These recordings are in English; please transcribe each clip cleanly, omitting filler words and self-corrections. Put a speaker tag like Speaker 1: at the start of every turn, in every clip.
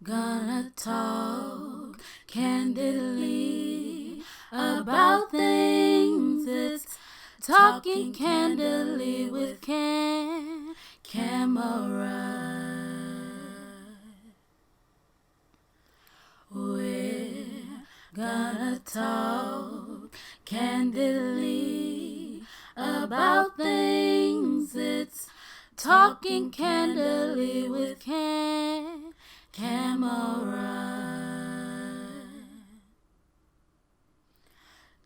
Speaker 1: Gonna talk candidly about things. It's talking candidly with Camera. We're gonna talk candidly about things. It's talking candidly with Camera.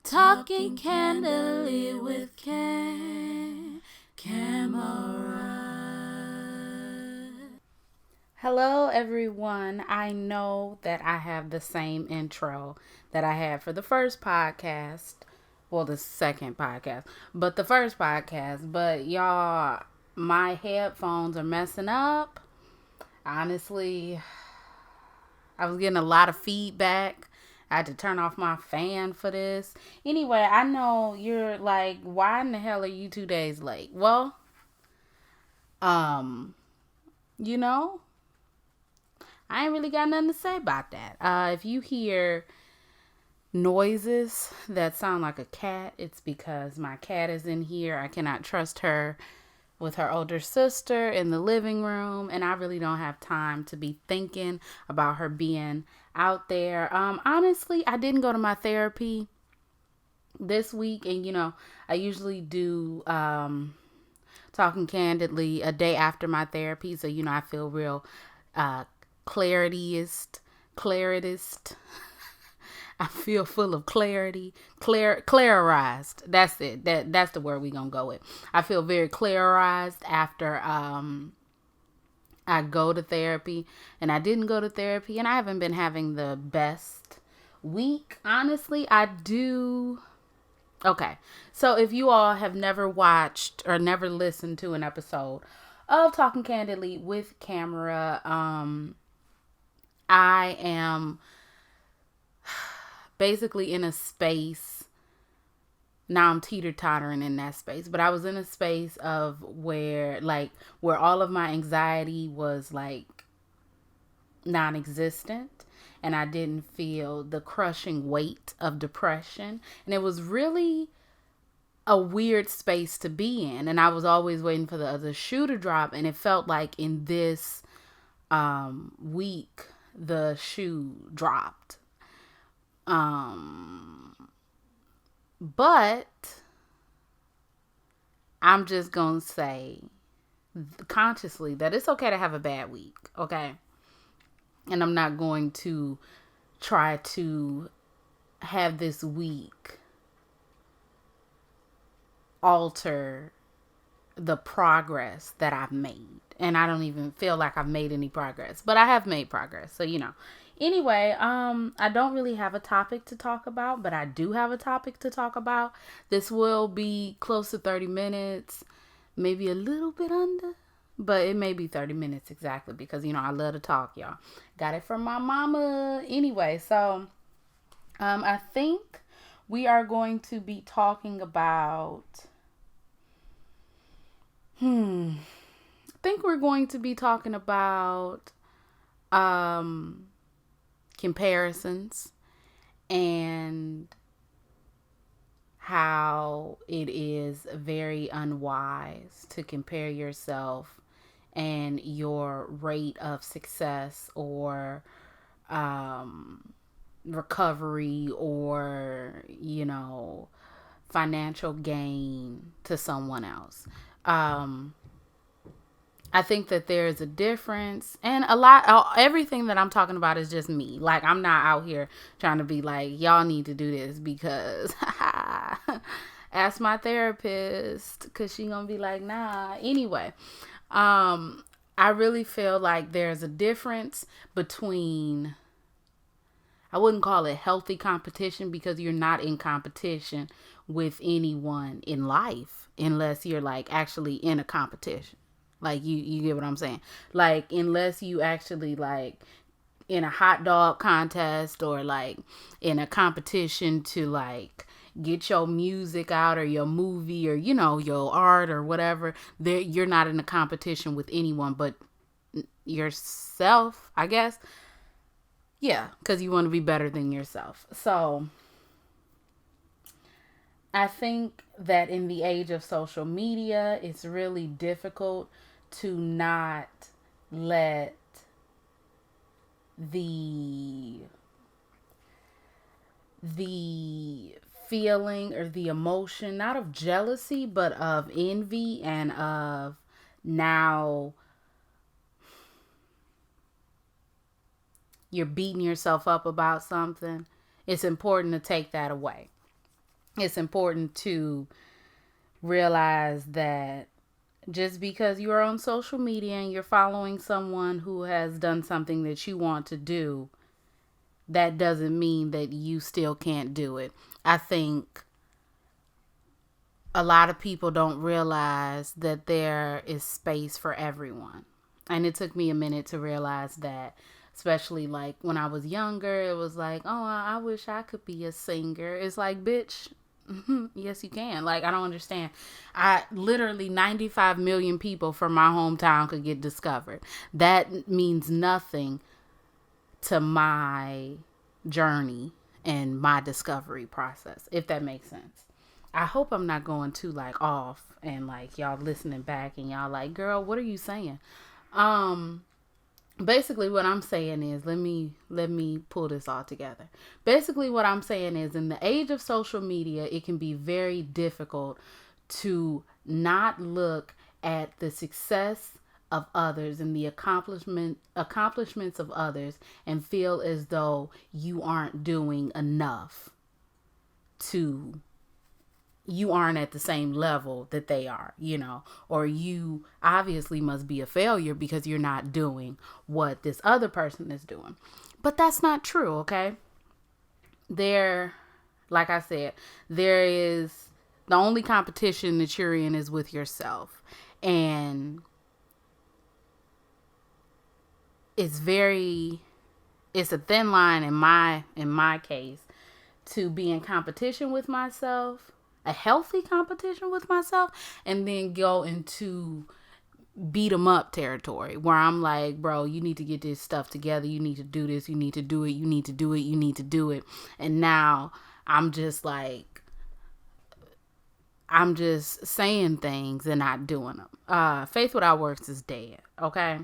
Speaker 1: Talking candidly with Camera.
Speaker 2: Hello, everyone. I know that I have the same intro that I had for the first podcast. Well, the second podcast, but the first podcast. But y'all, my headphones are messing up. Honestly, I was getting a lot of feedback. I had to turn off my fan for this. Anyway, I know you're like, why in the hell are you 2 days late? Well, um, you know, I ain't really got nothing to say about that. If you hear noises that sound like a cat, it's because my cat is in here. I cannot trust her with her older sister in the living room, and I really don't have time to be thinking about her being out there. Honestly, I didn't go to my therapy this week, and I usually do talking candidly a day after my therapy, so I feel real claritist. I feel full of clarity, clarized. That's it. That's the word we gonna go with. I feel very clarized after I go to therapy, and I didn't go to therapy, and I haven't been having the best week. Honestly, I do. Okay, so if you all have never watched or never listened to an episode of Talking Candidly with Camera, I am basically in a space. Now I'm teeter-tottering in that space, but I was in a space of where all of my anxiety was like non-existent, and I didn't feel the crushing weight of depression, and it was really a weird space to be in. And I was always waiting for the other shoe to drop, and it felt like in this week the shoe dropped. But I'm just gonna say consciously that it's okay to have a bad week, okay? And I'm not going to try to have this week alter the progress that I've made. And I don't even feel like I've made any progress, but I have made progress. So, Anyway, I don't really have a topic to talk about, but I do have a topic to talk about. This will be close to 30 minutes, maybe a little bit under, but it may be 30 minutes exactly because, I love to talk, y'all. Got it from my mama. Anyway, so I think we are going to be talking about, I think we're going to be talking about comparisons and how it is very unwise to compare yourself and your rate of success or recovery or financial gain to someone else. I think that there is a difference, and everything that I'm talking about is just me. Like, I'm not out here trying to be like, y'all need to do this because ask my therapist, because she gonna be like, nah. Anyway, I really feel like there's a difference between, I wouldn't call it healthy competition because you're not in competition with anyone in life unless you're like actually in a competition. Like, you get what I'm saying? Like, unless you actually like in a hot dog contest or like in a competition to like get your music out or your movie or your art or whatever, there you're not in a competition with anyone but yourself, I guess. Yeah, because you want to be better than yourself. So I think that in the age of social media, it's really difficult to not let the the feeling or the emotion, not of jealousy, but of envy and of now you're beating yourself up about something. It's important to take that away. It's important to realize that just because you're on social media and you're following someone who has done something that you want to do, that doesn't mean that you still can't do it. I think a lot of people don't realize that there is space for everyone. And it took me a minute to realize that, especially like when I was younger, it was like, oh, I wish I could be a singer. It's like, bitch, yes, you can. Like, I don't understand. I literally 95 million people from my hometown could get discovered. That means nothing to my journey and my discovery process, if that makes sense. I hope I'm not going too like off and like y'all listening back and y'all like, girl, what are you saying? Um Basically what I'm saying is, let me pull this all together. Basically what I'm saying is, in the age of social media, it can be very difficult to not look at the success of others and the accomplishments of others and feel as though you aren't doing enough, to you aren't at the same level that they are, or you obviously must be a failure because you're not doing what this other person is doing. But that's not true, okay? Like I said, there is the only competition that you're in is with yourself. And it's a thin line in my case to be in competition with myself, a healthy competition with myself, and then go into beat 'em up territory where I'm like, bro, you need to get this stuff together. You need to do this. You need to do it. You need to do it. You need to do it. And now I'm just like, I'm just saying things and not doing them. Faith without works is dead. Okay.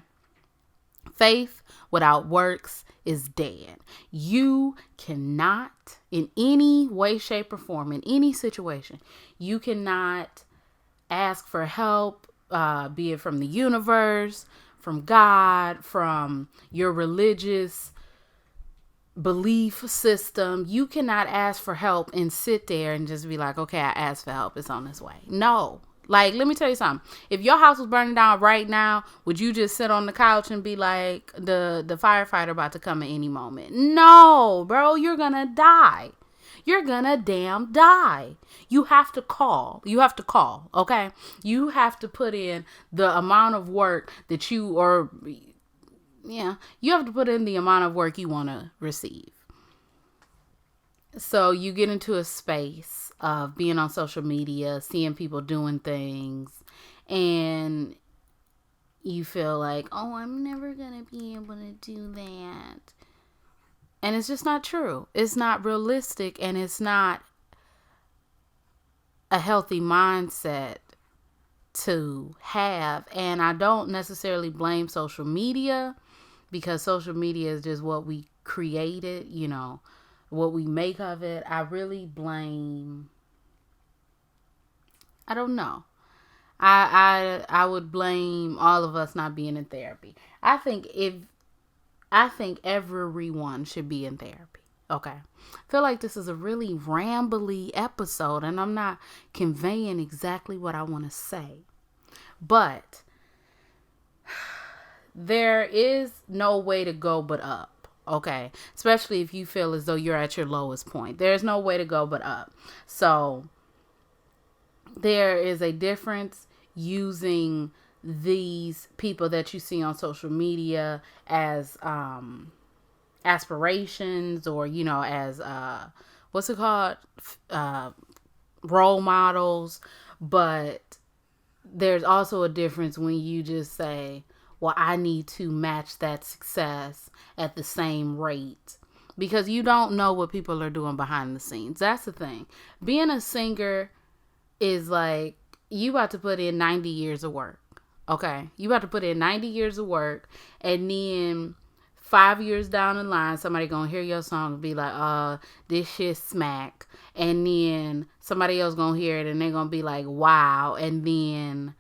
Speaker 2: Faith without works is dead. You cannot, in any way, shape, or form, in any situation, you cannot ask for help, be it from the universe, from God, from your religious belief system. You cannot ask for help and sit there and just be like, okay, I asked for help, it's on its way. No. Like, let me tell you something. If your house was burning down right now, would you just sit on the couch and be like, the firefighter about to come at any moment? No, bro, you're gonna die. You're gonna damn die. You have to call. Okay? You have to put in the amount of work that you have to put in the amount of work you want to receive. So you get into a space of being on social media, seeing people doing things, and you feel like, oh, I'm never going to be able to do that. And it's just not true. It's not realistic, and it's not a healthy mindset to have. And I don't necessarily blame social media, because social media is just what we created, what we make of it. I really blame, I don't know. I would blame all of us not being in therapy. I think everyone should be in therapy. Okay. I feel like this is a really rambly episode and I'm not conveying exactly what I want to say. But there is no way to go but up. Okay. Especially if you feel as though you're at your lowest point. There's no way to go but up. So there is a difference using these people that you see on social media as aspirations, or as what's it called, role models. But there's also a difference when you just say, well, I need to match that success at the same rate. Because you don't know what people are doing behind the scenes. That's the thing. Being a singer is like, you about to put in 90 years of work. Okay? You about to put in 90 years of work, and then 5 years down the line, somebody gonna hear your song and be like, this shit smack. And then somebody else gonna hear it and they're gonna be like, wow. And then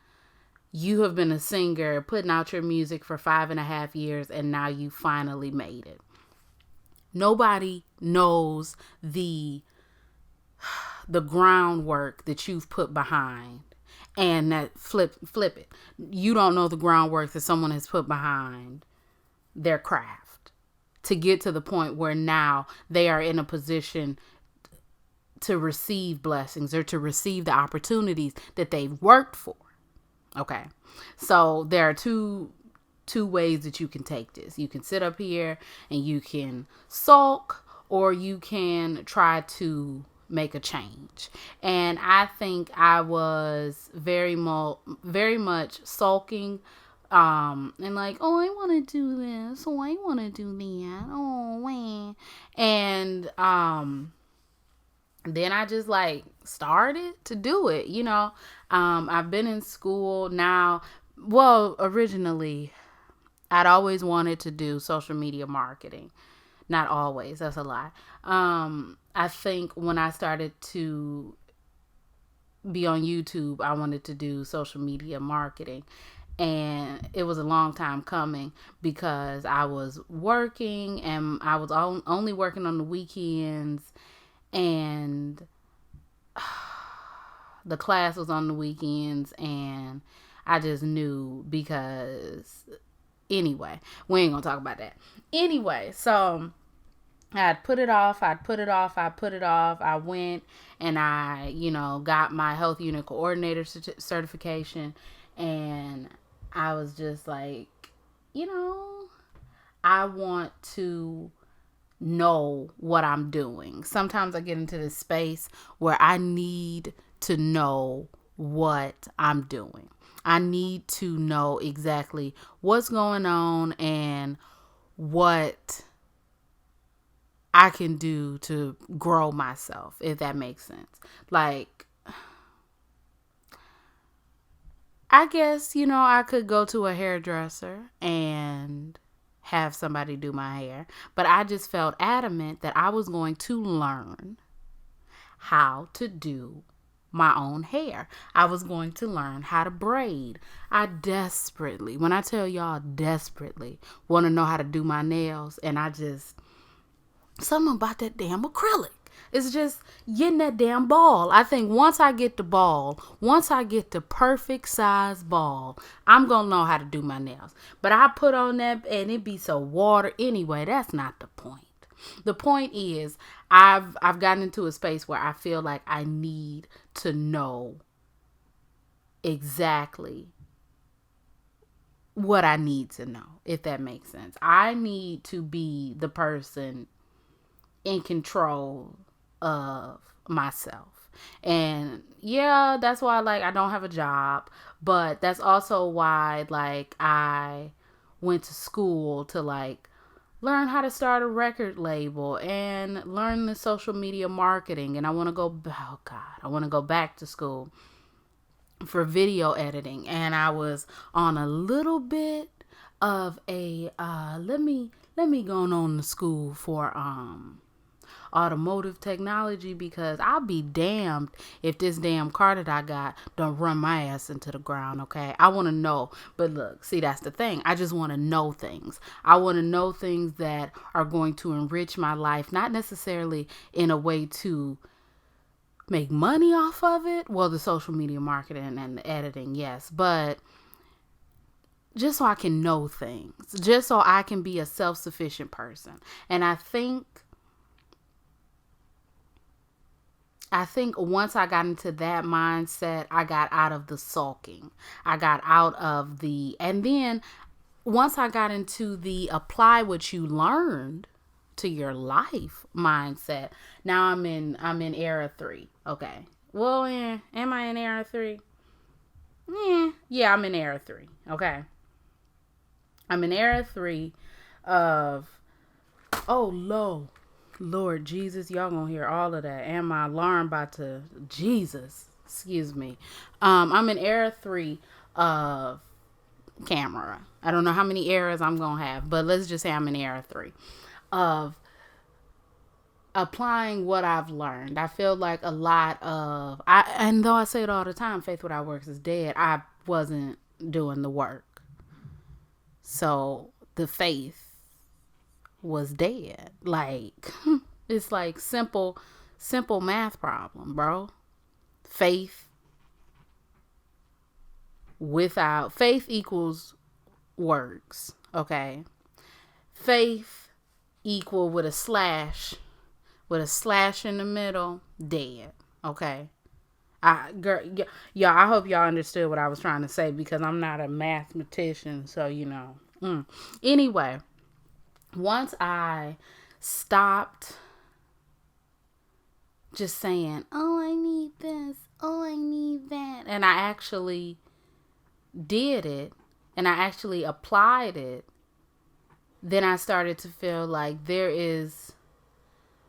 Speaker 2: you have been a singer putting out your music for 5.5 years, and now you finally made it. Nobody knows the groundwork that you've put behind, and that flip it. You don't know the groundwork that someone has put behind their craft to get to the point where now they are in a position to receive blessings or to receive the opportunities that they've worked for. Okay. So there are two ways that you can take this. You can sit up here and you can sulk, or you can try to make a change. And I think I was very much sulking, and like, oh, I want to do this, oh, I want to do that, oh, man. And then I just like started to do it, I've been in school now. Well, originally I'd always wanted to do social media marketing. Not always, that's a lie. I think when I started to be on YouTube, I wanted to do social media marketing. And it was a long time coming because I was working, and I was only working on the weekends, and the class was on the weekends, and I just knew because anyway, we ain't gonna talk about that. Anyway, so I'd put it off. I went and I, got my health unit coordinator certification, and I was just like, I want to know what I'm doing. Sometimes I get into this space where I need to know what I'm doing. I need to know exactly what's going on and what I can do to grow myself, if that makes sense. Like, I guess, I could go to a hairdresser and have somebody do my hair, but I just felt adamant that I was going to learn how to do my own hair. I was going to learn how to braid. I desperately, when I tell y'all desperately, want to know how to do my nails, and something about that damn acrylic. It's just getting that damn ball. I think once I get the perfect size ball, I'm going to know how to do my nails. But I put on that and it be so water. Anyway, that's not the point. The point is I've gotten into a space where I feel like I need to know exactly what I need to know, if that makes sense. I need to be the person in control of myself. And yeah, that's why I don't have a job, but that's also why I went to school to learn how to start a record label and learn the social media marketing. And I want to go back to school for video editing. And I was on a little bit of a let me go on to school for automotive technology, because I'll be damned if this damn car that I got don't run my ass into the ground. Okay, I want to know. But look, see, that's the thing. I just want to know things. I want to know things that are going to enrich my life, not necessarily in a way to make money off of it. Well, the social media marketing and the editing, yes, but just so I can know things, just so I can be a self-sufficient person. And I think once I got into that mindset, I got out of the sulking. I got out of and then once I got into the apply what you learned to your life mindset, now I'm in era 3. Okay. Well, am I in era 3? Yeah, I'm in era 3. Okay. I'm in era 3 of, oh, Lord Jesus, y'all gonna hear all of that. And my alarm about to, Jesus, excuse me. I'm in era 3 of camera. I don't know how many eras I'm gonna have, but let's just say I'm in era 3 of applying what I've learned. I feel like a lot of, and though I say it all the time, faith without works is dead, I wasn't doing the work. So the faith was dead. Like, it's like simple math problem, bro. Faith equals works. Okay. Faith equal with a slash in the middle, dead. Okay. I hope y'all understood what I was trying to say, because I'm not a mathematician, so Anyway, once I stopped just saying, oh, I need this, oh, I need that, and I actually did it, and I actually applied it, then I started to feel like there is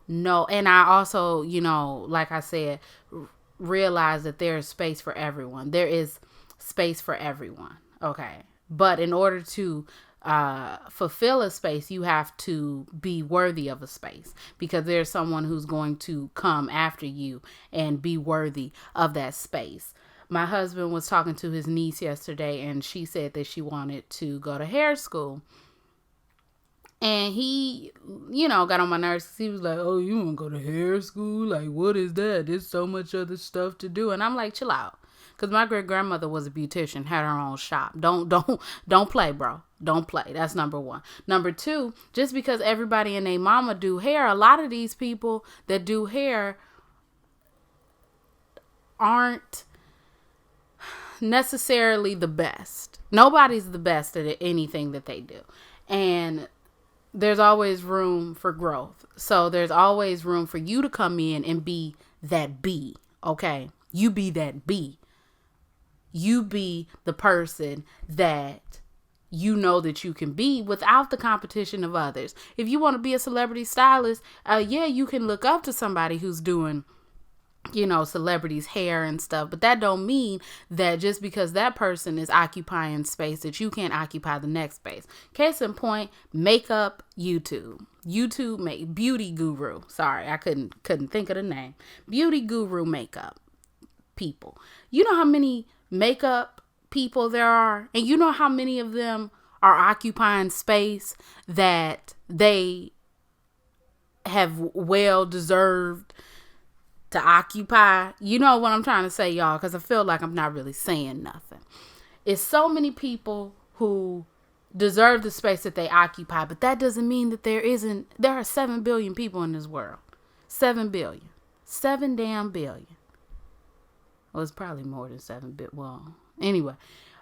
Speaker 2: no, and I also, like I said, realize that there is space for everyone. There is space for everyone. Okay. But in order to fulfill a space, you have to be worthy of a space, because there's someone who's going to come after you and be worthy of that space. My husband was talking to his niece yesterday, and she said that she wanted to go to hair school. And he, got on my nerves. He was like, oh, you want to go to hair school? Like, what is that? There's so much other stuff to do. And I'm like, chill out. Because my great-grandmother was a beautician, had her own shop. Don't play, bro. Don't play. That's number one. Number two, just because everybody and their mama do hair, a lot of these people that do hair aren't necessarily the best. Nobody's the best at anything that they do. And there's always room for growth. So there's always room for you to come in and be that B. Okay. You be that B. You be the person that you know that you can be without the competition of others. If you want to be a celebrity stylist, you can look up to somebody who's doing, celebrities' hair and stuff. But that don't mean that just because that person is occupying space that you can't occupy the next space. Case in point, makeup YouTube. Beauty guru. Sorry, I couldn't think of the name. Beauty guru makeup people. You know how many makeup people there are? And you know how many of them are occupying space that they have well deserved to occupy? You know what I'm trying to say, y'all, because I feel like I'm not really saying nothing. It's so many people who deserve the space that they occupy, but that doesn't mean that there are 7 billion people in this world. 7 billion. 7 damn billion. Well, it's probably more than 7 billion. Well, anyway,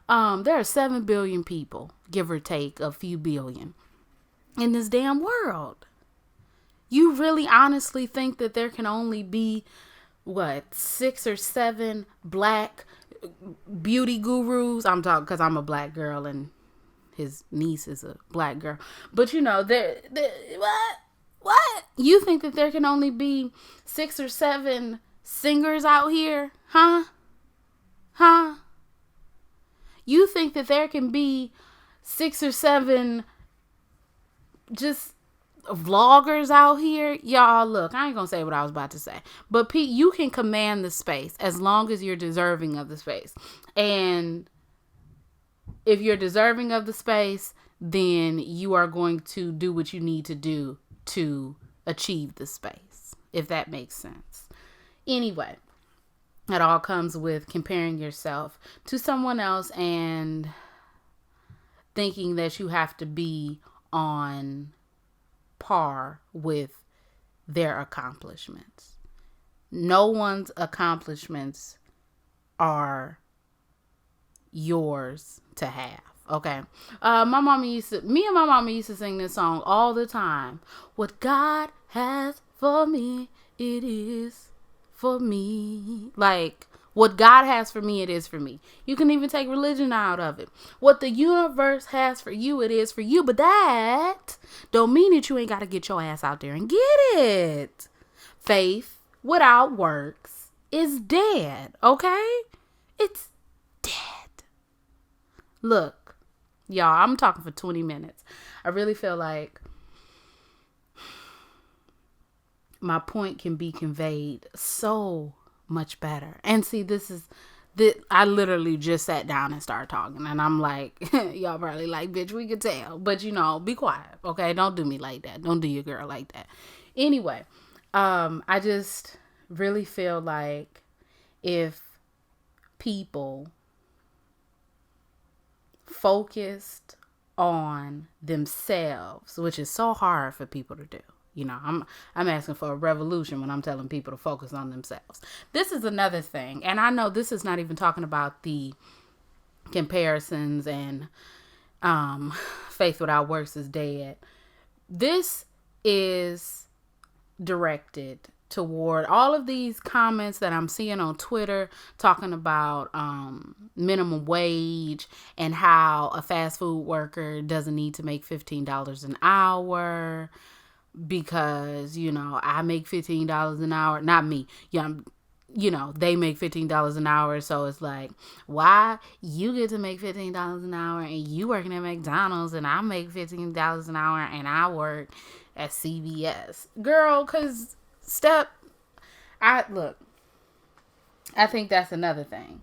Speaker 2: there are 7 billion people, give or take a few billion, in this damn world. You really honestly think that there can only be, 6 or 7 black beauty gurus? I'm talking because I'm a black girl and his niece is a black girl. But what? You think that there can only be 6 or 7 singers out here? Huh? You think that there can be 6 or 7 just vloggers out here? Y'all, look, I ain't gonna say what I was about to say, but you can command the space as long as you're deserving of the space. And if you're deserving of the space, then you are going to do what you need to do to achieve the space, if that makes sense. Anyway, it all comes with comparing yourself to someone else and thinking that you have to be on par with their accomplishments. No one's accomplishments are yours to have. Okay. Me and my mama used to sing this song all the time. What God has for me, it is for me. Like, What God has for me, it is for me. You can even take religion out of it. What the universe has for you, it is for you. But that don't mean that you ain't got to get your ass out there and get it. Faith without works is dead, okay? It's dead. Look, y'all, I'm talking for 20 minutes. I really feel like my point can be conveyed so much better. And see, I literally just sat down and started talking, and I'm like, y'all probably like, bitch, we could tell, but be quiet, okay? Don't do me like that. Don't do your girl like that. Anyway, I just really feel like if people focused on themselves, which is so hard for people to do. I'm asking for a revolution when I'm telling people to focus on themselves. This is another thing. And I know this is not even talking about the comparisons and faith without works is dead. This is directed toward all of these comments that I'm seeing on Twitter talking about minimum wage and how a fast food worker doesn't need to make $15 an hour because, I make $15 an hour. Not me. They make $15 an hour. So it's like, why you get to make $15 an hour and you working at McDonald's and I make $15 an hour and I work at CVS? Girl, because I think that's another thing.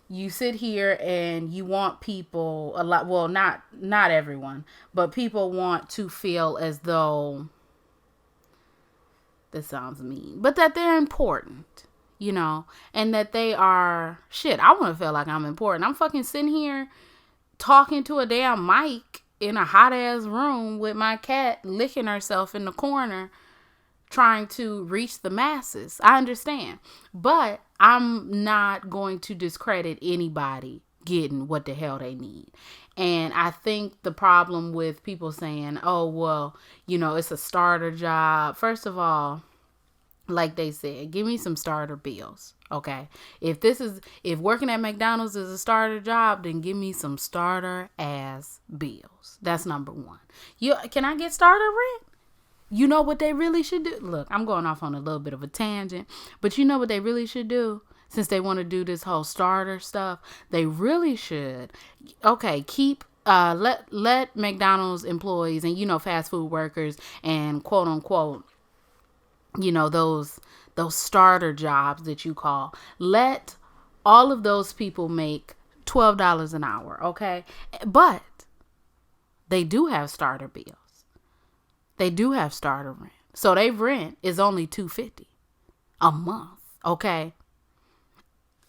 Speaker 2: You sit here and you want people a lot. Well, not everyone, but people want to feel as though, this sounds mean, but that they're important, and that they are shit. I want to feel like I'm important. I'm fucking sitting here talking to a damn mic in a hot ass room with my cat licking herself in the corner, trying to reach the masses. I understand, but I'm not going to discredit anybody getting what the hell they need. And I think the problem with people saying, oh, well, it's a starter job. First of all, like they said, give me some starter bills. Okay. If working at McDonald's is a starter job, then give me some starter ass bills. That's number one. Can I get starter rent? You know what they really should do? Look, I'm going off on a little bit of a tangent, but you know what they really should do? Since they want to do this whole starter stuff, they really should. Okay, let McDonald's employees and, fast food workers and quote unquote, those starter jobs that you call, let all of those people make $12 an hour. Okay. But they do have starter bills. They do have starter rent. So their rent is only $250 a month. Okay.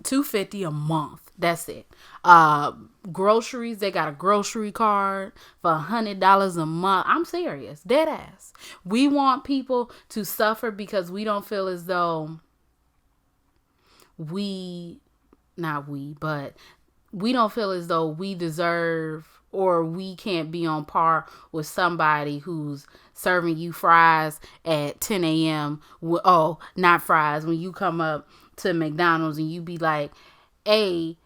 Speaker 2: $250 a month. That's it. Groceries, they got a grocery card for $100 a month. I'm serious. Dead ass. We want people to suffer because we don't feel as though we don't feel as though we deserve or we can't be on par with somebody who's serving you fries at 10 a.m. Oh, not fries. When you come up to McDonald's and you be like, hey,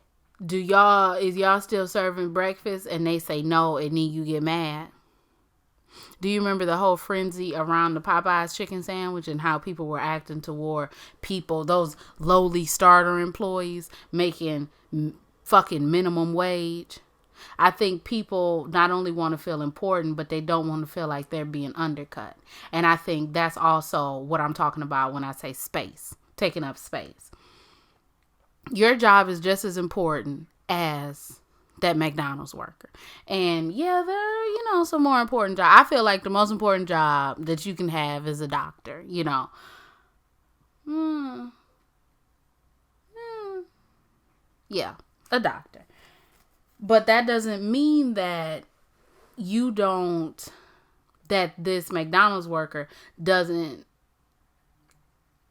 Speaker 2: is y'all still serving breakfast? And they say no, and then you get mad. Do you remember the whole frenzy around the Popeyes chicken sandwich and how people were acting toward people, those lowly starter employees making fucking minimum wage? I think people not only want to feel important, but they don't want to feel like they're being undercut. And I think that's also what I'm talking about when I say space, taking up space. Your job is just as important as that McDonald's worker. And yeah, there are, some more important jobs. I feel like the most important job that you can have is a doctor, Yeah, a doctor. But that doesn't mean that that this McDonald's worker doesn't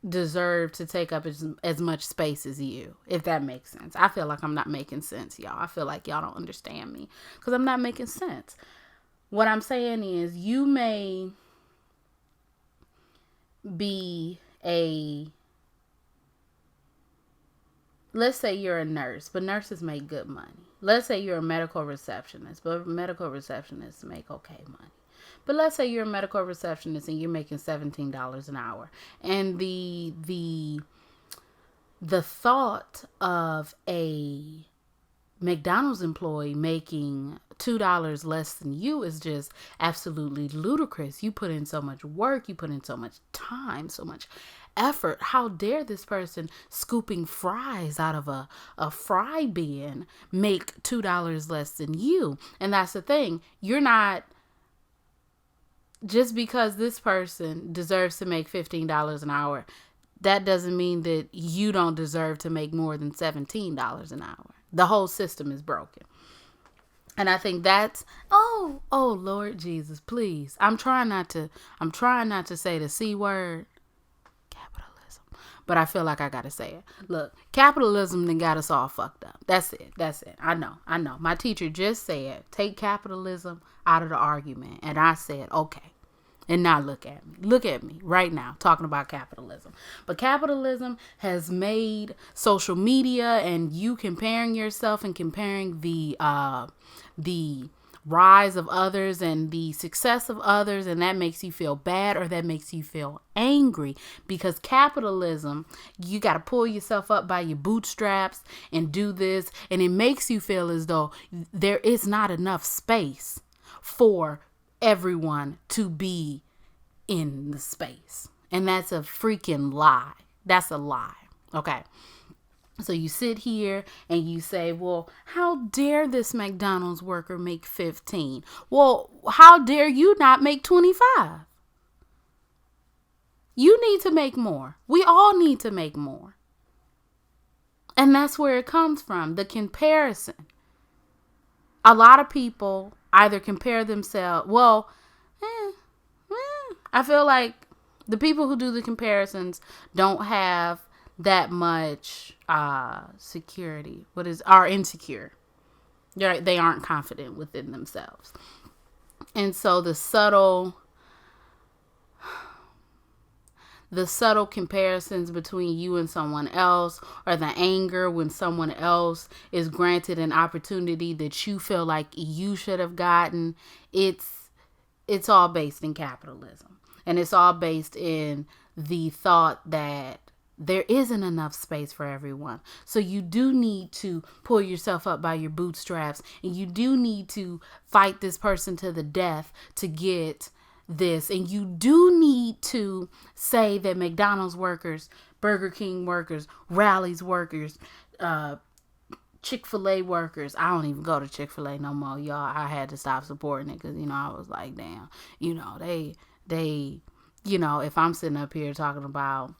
Speaker 2: deserve to take up as much space as you, if that makes sense. I feel like I'm not making sense, y'all. I feel like y'all don't understand me because I'm not making sense. What I'm saying is you may be let's say you're a nurse, but nurses make good money. Let's say you're a medical receptionist, but medical receptionists make okay money. But let's say you're a medical receptionist and you're making $17 an hour. And the thought of a McDonald's employee making $2 less than you is just absolutely ludicrous. You put in so much work, you put in so much time, so much effort. How dare this person scooping fries out of a fry bin make $2 less than you? And that's the thing. You're not, just because this person deserves to make $15 an hour, that doesn't mean that you don't deserve to make more than $17 an hour. The whole system is broken. And I think that's, oh Lord Jesus, please. I'm trying not to say the C word, capitalism, but I feel like I got to say it. Look, capitalism then got us all fucked up. That's it. I know. My teacher just said, take capitalism out of the argument. And I said, okay. And now look at me right now talking about capitalism. But capitalism has made social media and you comparing yourself and comparing the rise of others and the success of others, and that makes you feel bad or that makes you feel angry, because capitalism, you got to pull yourself up by your bootstraps and do this, and it makes you feel as though there is not enough space for everyone to be in the space. And that's a freaking lie. That's a lie. Okay. So you sit here and you say, well, how dare this McDonald's worker make 15? Well, how dare you not make 25? You need to make more. We all need to make more. And that's where it comes from, the comparison. A lot of people either compare themselves, I feel like the people who do the comparisons don't have that much security. Are insecure. They aren't confident within themselves. And so the subtle comparisons between you and someone else, or the anger when someone else is granted an opportunity that you feel like you should have gotten, it's all based in capitalism. And it's all based in the thought that there isn't enough space for everyone. So you do need to pull yourself up by your bootstraps, and you do need to fight this person to the death to get this. And you do need to say that McDonald's workers, Burger King workers, Rally's workers, Chick-fil-A workers. I don't even go to Chick-fil-A no more, y'all. I had to stop supporting it because, I was like, damn, they, if I'm sitting up here talking about,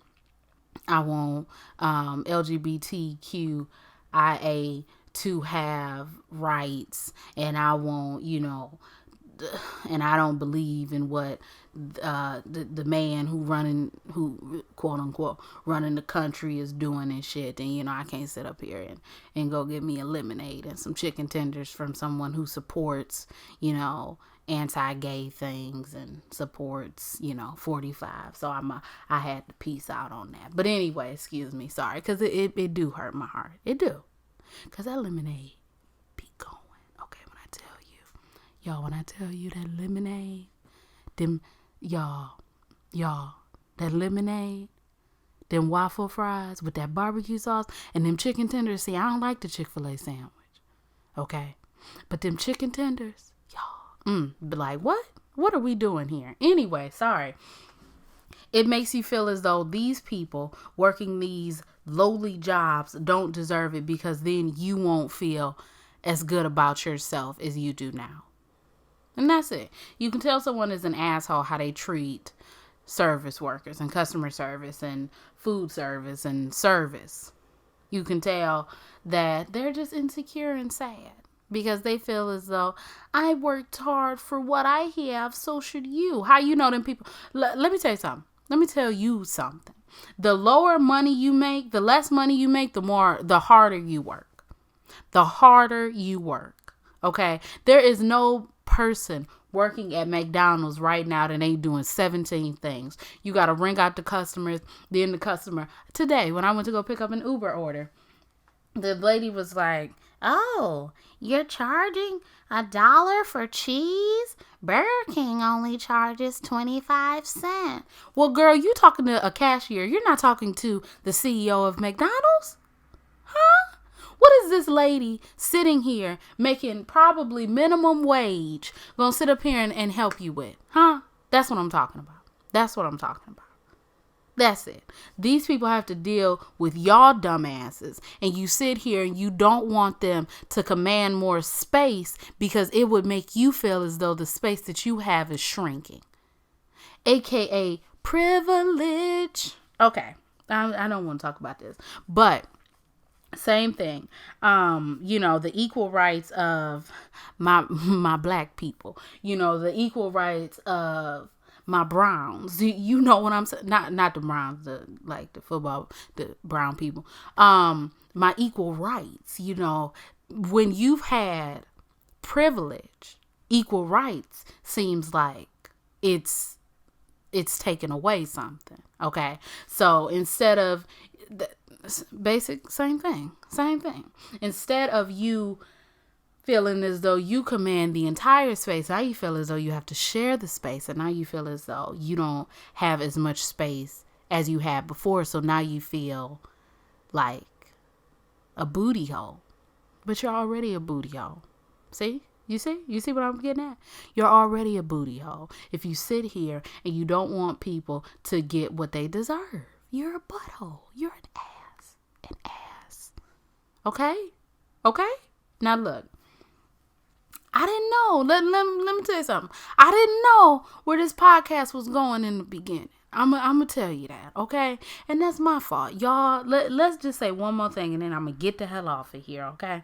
Speaker 2: I want LGBTQIA to have rights, and I want, and I don't believe in what the man who quote unquote running the country is doing and shit, then I can't sit up here and go get me a lemonade and some chicken tenders from someone who supports anti-gay things and supports 45. So I had to peace out on that. But anyway, excuse me, sorry, because it do hurt my heart. It do, because that lemonade be going. Okay, when I tell you that lemonade, that lemonade, them waffle fries with that barbecue sauce and them chicken tenders. See, I don't like the Chick-fil-A sandwich. Okay. But them chicken tenders, be like, what? What are we doing here? Anyway, sorry. It makes you feel as though these people working these lowly jobs don't deserve it, because then you won't feel as good about yourself as you do now. And that's it. You can tell someone is an asshole how they treat service workers and customer service and food service and service. You can tell that they're just insecure and sad, because they feel as though I worked hard for what I have, so should you. How them people? Let me tell you something. Let me tell you something. The lower money you make, the less money you make, the harder you work. The harder you work. Okay? There is no person working at McDonald's right now that ain't doing 17 things. You got to ring out the customers. Then the customer. Today, when I went to go pick up an Uber order, the lady was like, "Oh, you're charging $1 for cheese? Burger King only charges 25 cents." Well, girl, you talking to a cashier. You're not talking to the CEO of McDonald's. Huh? What is this lady sitting here making probably minimum wage gonna sit up here and help you with? Huh? That's what I'm talking about. That's what I'm talking about. That's it. These people have to deal with y'all dumbasses, and you sit here and you don't want them to command more space because it would make you feel as though the space that you have is shrinking, aka privilege. Okay, I don't want to talk about this, but same thing. The equal rights of my black people. The equal rights of my Browns. You know what I'm saying? Not the Browns, the football, the brown people. My equal rights. When you've had privilege, equal rights seems like it's taken away something. Okay, so instead of basic same thing. Instead of you feeling as though you command the entire space, now you feel as though you have to share the space, and now you feel as though you don't have as much space as you had before, so now you feel like a booty hole, but you're already a booty hole. You see what I'm getting at? You're already a booty hole if you sit here and you don't want people to get what they deserve. You're a butthole. You're an ass. Okay? Now look, I didn't know. Let me tell you something. I didn't know where this podcast was going in the beginning. I'm going to tell you that, okay? And that's my fault. Y'all, let's just say one more thing and then I'm going to get the hell off of here, okay?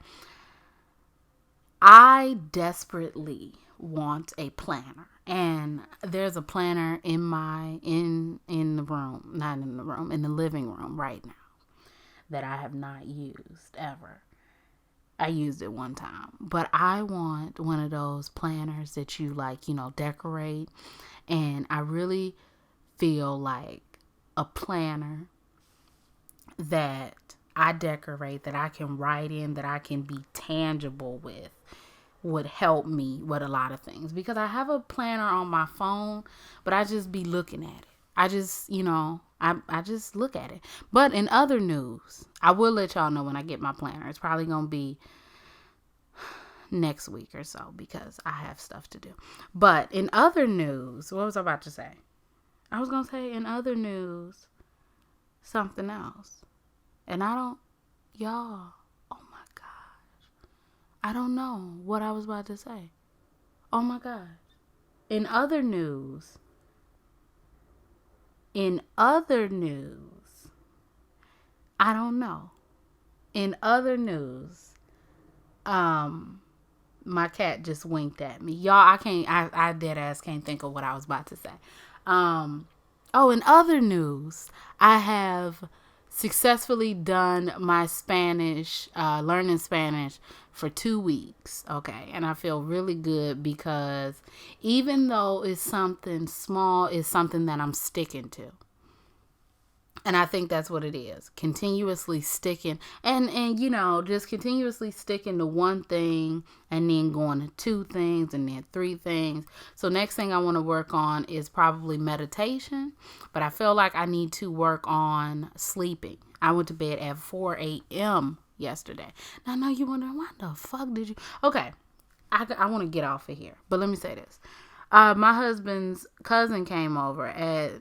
Speaker 2: I desperately want a planner. And there's a planner in the room, not in the room, in the living room right now that I have not used ever. I used it one time, but I want one of those planners that you decorate. And I really feel like a planner that I decorate, that I can write in, that I can be tangible with, would help me with a lot of things, because I have a planner on my phone, but I just be looking at it. I just, I just look at it. But in other news, I will let y'all know when I get my planner. It's probably going to be next week or so because I have stuff to do. But in other news, what was I about to say? I was going to say in other news, something else. And y'all, oh my gosh. I don't know what I was about to say. Oh my gosh. In other news, I don't know. In other news, my cat just winked at me. Y'all, I dead ass can't think of what I was about to say. In other news, I have successfully done my Spanish, learning Spanish for 2 weeks. Okay. And I feel really good because even though it's something small, it's something that I'm sticking to. And I think that's what it is. Continuously sticking and just continuously sticking to one thing and then going to 2 things and then 3 things. So next thing I want to work on is probably meditation, but I feel like I need to work on sleeping. I went to bed at 4 a.m. yesterday. Now I know you're wondering, why the fuck did you? Okay. I want to get off of here, but let me say this. My husband's cousin came over at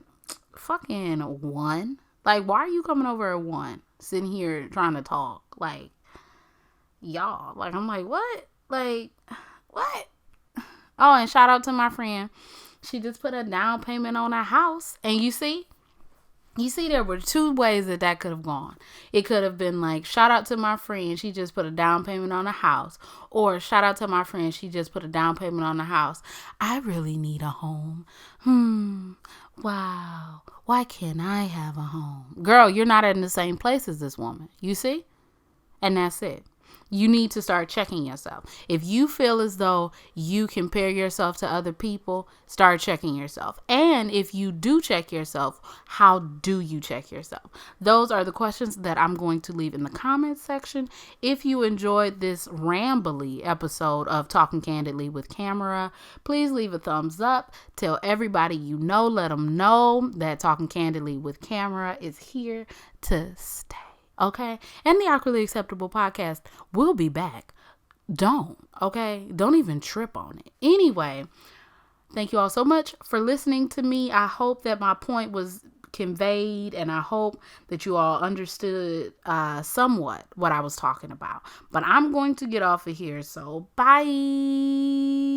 Speaker 2: fucking 1. Like, why are you coming over at 1? Sitting here trying to talk. Like, y'all. Like, I'm like, what? Like, what? Oh, and shout out to my friend. She just put a down payment on a house. And you see, there were 2 ways that could have gone. It could have been like, shout out to my friend. She just put a down payment on a house. Or shout out to my friend. She just put a down payment on a house. I really need a home. Wow. Why can't I have a home? Girl, you're not in the same place as this woman. You see? And that's it. You need to start checking yourself. If you feel as though you compare yourself to other people, start checking yourself. And if you do check yourself, how do you check yourself? Those are the questions that I'm going to leave in the comments section. If you enjoyed this rambly episode of Talking Candidly with Camera, please leave a thumbs up. Tell everybody you know, let them know that Talking Candidly with Camera is here to stay. Okay? And the Awkwardly Acceptable podcast will be back. Don't even trip on it. Anyway, thank you all so much for listening to me. I hope that my point was conveyed, and I hope that you all understood somewhat what I was talking about. But I'm going to get off of here, so bye.